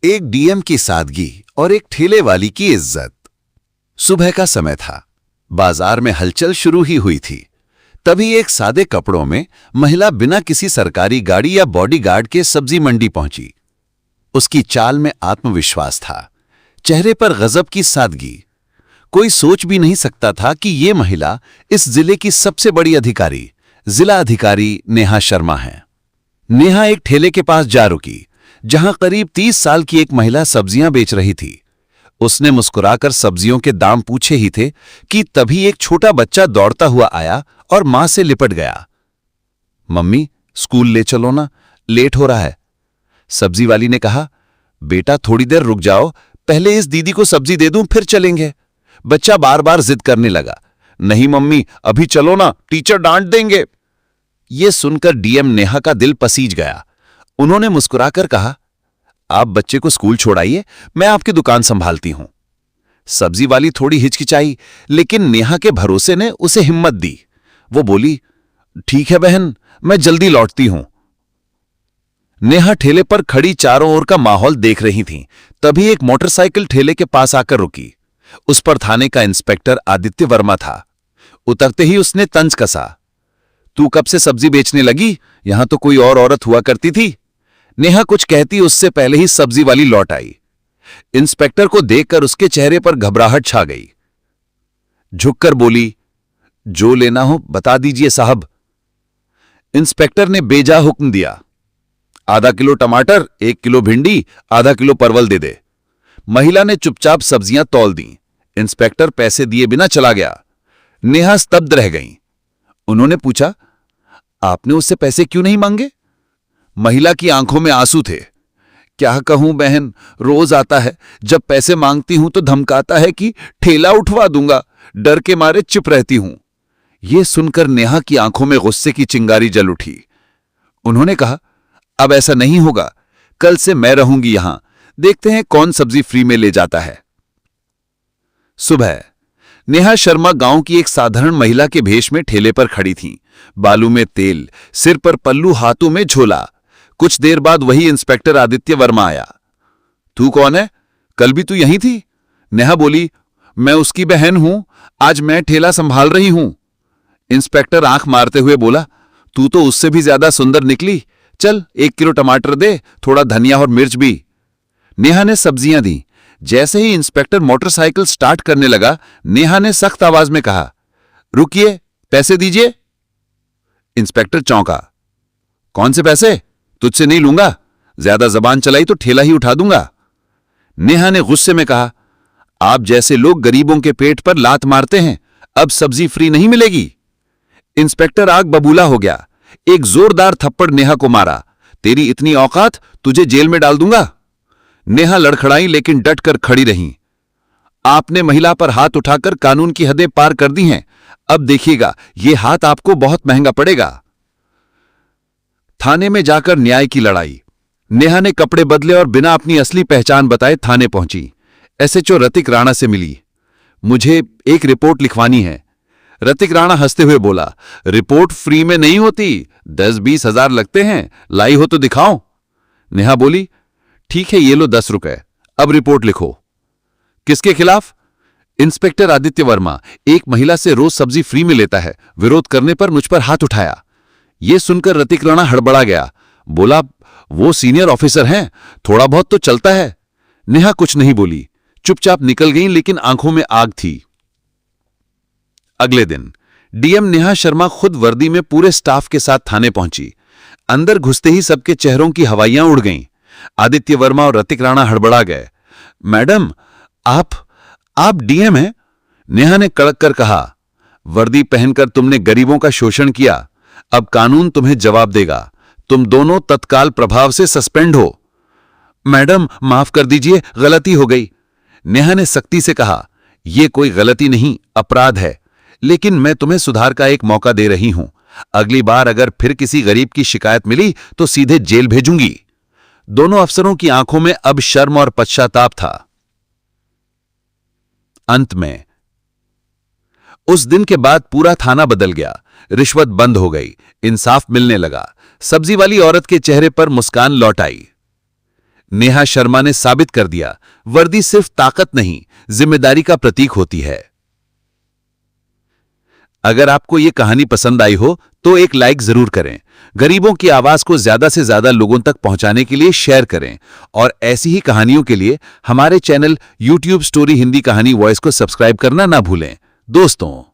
एक डीएम की सादगी और एक ठेले वाली की इज्जत। सुबह का समय था। बाजार में हलचल शुरू ही हुई थी। तभी एक सादे कपड़ों में महिला बिना किसी सरकारी गाड़ी या बॉडीगार्ड के सब्जी मंडी पहुंची। उसकी चाल में आत्मविश्वास था, चेहरे पर गजब की सादगी। कोई सोच भी नहीं सकता था कि ये महिला इस जिले की सबसे बड़ी अधिकारी, जिला अधिकारी नेहा शर्मा है। नेहा एक ठेले के पास जा रुकी, जहां करीब 30 साल की एक महिला सब्जियां बेच रही थी। उसने मुस्कुराकर सब्जियों के दाम पूछे ही थे कि तभी एक छोटा बच्चा दौड़ता हुआ आया और मां से लिपट गया। मम्मी, स्कूल ले चलो ना, लेट हो रहा है। सब्जी वाली ने कहा, बेटा थोड़ी देर रुक जाओ, पहले इस दीदी को सब्जी दे दूं फिर चलेंगे। बच्चा बार बार जिद करने लगा, नहीं मम्मी अभी चलो ना, टीचर डांट देंगे। यह सुनकर डीएम नेहा का दिल पसीज गया। उन्होंने मुस्कुराकर कहा, आप बच्चे को स्कूल छोड़ाइए, मैं आपकी दुकान संभालती हूं। सब्जी वाली थोड़ी हिचकिचाई, लेकिन नेहा के भरोसे ने उसे हिम्मत दी। वो बोली, ठीक है बहन, मैं जल्दी लौटती हूं। नेहा ठेले पर खड़ी चारों ओर का माहौल देख रही थीं। तभी एक मोटरसाइकिल ठेले के पास आकर रुकी। उस पर थाने का इंस्पेक्टर आदित्य वर्मा था। उतरते ही उसने तंज कसा, तू कब से सब्जी बेचने लगी? यहां तो कोई और औरत हुआ करती थी। नेहा कुछ कहती उससे पहले ही सब्जी वाली लौट आई। इंस्पेक्टर को देखकर उसके चेहरे पर घबराहट छा गई। झुककर बोली, जो लेना हो बता दीजिए साहब। इंस्पेक्टर ने बेजा हुक्म दिया, आधा किलो टमाटर, 1 किलो भिंडी, आधा किलो परवल दे दे। महिला ने चुपचाप सब्जियां तौल दी। इंस्पेक्टर पैसे दिए बिना चला गया। नेहा स्तब्ध रह गई। उन्होंने पूछा, आपने उससे पैसे क्यों नहीं मांगे? महिला की आंखों में आंसू थे। क्या कहूं बहन, रोज आता है, जब पैसे मांगती हूं तो धमकाता है कि ठेला उठवा दूंगा। डर के मारे चुप रहती हूं। यह सुनकर नेहा की आंखों में गुस्से की चिंगारी जल उठी। उन्होंने कहा, अब ऐसा नहीं होगा, कल से मैं रहूंगी यहां, देखते हैं कौन सब्जी फ्री में ले जाता है। सुबह नेहा शर्मा गांव की एक साधारण महिला के भेष में ठेले पर खड़ी थीं। बालों में तेल, सिर पर पल्लू, हाथों में झोला। कुछ देर बाद वही इंस्पेक्टर आदित्य वर्मा आया। तू कौन है? कल भी तू यहीं थी? नेहा बोली, मैं उसकी बहन हूं, आज मैं ठेला संभाल रही हूं। इंस्पेक्टर आंख मारते हुए बोला, तू तो उससे भी ज्यादा सुंदर निकली। चल 1 किलो टमाटर दे, थोड़ा धनिया और मिर्च भी। नेहा ने सब्जियां दी। जैसे ही इंस्पेक्टर मोटरसाइकिल स्टार्ट करने लगा, नेहा ने सख्त आवाज में कहा, रुकिए, पैसे दीजिए। इंस्पेक्टर चौंका, कौन से पैसे? तुझसे नहीं लूंगा, ज्यादा जबान चलाई तो ठेला ही उठा दूंगा। नेहा ने गुस्से में कहा, आप जैसे लोग गरीबों के पेट पर लात मारते हैं, अब सब्जी फ्री नहीं मिलेगी। इंस्पेक्टर आग बबूला हो गया। एक जोरदार थप्पड़ नेहा को मारा। तेरी इतनी औकात, तुझे जेल में डाल दूंगा। नेहा लड़खड़ाई लेकिन डट कर खड़ी रहीं। आपने महिला पर हाथ उठाकर कानून की हदें पार कर दी हैं। अब देखिएगा, यह हाथ आपको बहुत महंगा पड़ेगा। थाने में जाकर न्याय की लड़ाई। नेहा ने कपड़े बदले और बिना अपनी असली पहचान बताए थाने पहुंची। एसएचओ रतिक राणा से मिली। मुझे एक रिपोर्ट लिखवानी है। रतिक राणा हंसते हुए बोला, रिपोर्ट फ्री में नहीं होती, 10-20 हजार लगते हैं, लाई हो तो दिखाओ। नेहा बोली, ठीक है, ये लो 10 रुपए, अब रिपोर्ट लिखो। किसके खिलाफ? इंस्पेक्टर आदित्य वर्मा एक महिला से रोज सब्जी फ्री में लेता है, विरोध करने पर मुझ पर हाथ उठाया। यह सुनकर रतिक राणा हड़बड़ा गया। बोला, वो सीनियर ऑफिसर हैं, थोड़ा बहुत तो चलता है। नेहा कुछ नहीं बोली, चुपचाप निकल गई, लेकिन आंखों में आग थी। अगले दिन डीएम नेहा शर्मा खुद वर्दी में पूरे स्टाफ के साथ थाने पहुंची। अंदर घुसते ही सबके चेहरों की हवाइयां उड़ गईं। आदित्य वर्मा और रतिक राणा हड़बड़ा गए। मैडम, आप डीएम हैं? नेहा ने कड़क कर कहा, वर्दी पहनकर तुमने गरीबों का शोषण किया, अब कानून तुम्हें जवाब देगा। तुम दोनों तत्काल प्रभाव से सस्पेंड हो। मैडम माफ कर दीजिए, गलती हो गई। नेहा ने सख्ती से कहा, यह कोई गलती नहीं, अपराध है, लेकिन मैं तुम्हें सुधार का एक मौका दे रही हूं। अगली बार अगर फिर किसी गरीब की शिकायत मिली तो सीधे जेल भेजूंगी। दोनों अफसरों की आंखों में अब शर्म और पश्चाताप था। अंत में उस दिन के बाद पूरा थाना बदल गया। रिश्वत बंद हो गई, इंसाफ मिलने लगा। सब्जी वाली औरत के चेहरे पर मुस्कान लौट आई। नेहा शर्मा ने साबित कर दिया, वर्दी सिर्फ ताकत नहीं, जिम्मेदारी का प्रतीक होती है। अगर आपको ये कहानी पसंद आई हो तो एक लाइक जरूर करें। गरीबों की आवाज को ज्यादा से ज्यादा लोगों तक पहुंचाने के लिए शेयर करें और ऐसी ही कहानियों के लिए हमारे चैनल YouTube स्टोरी हिंदी कहानी वॉइस को सब्सक्राइब करना ना भूलें। दोस्तों,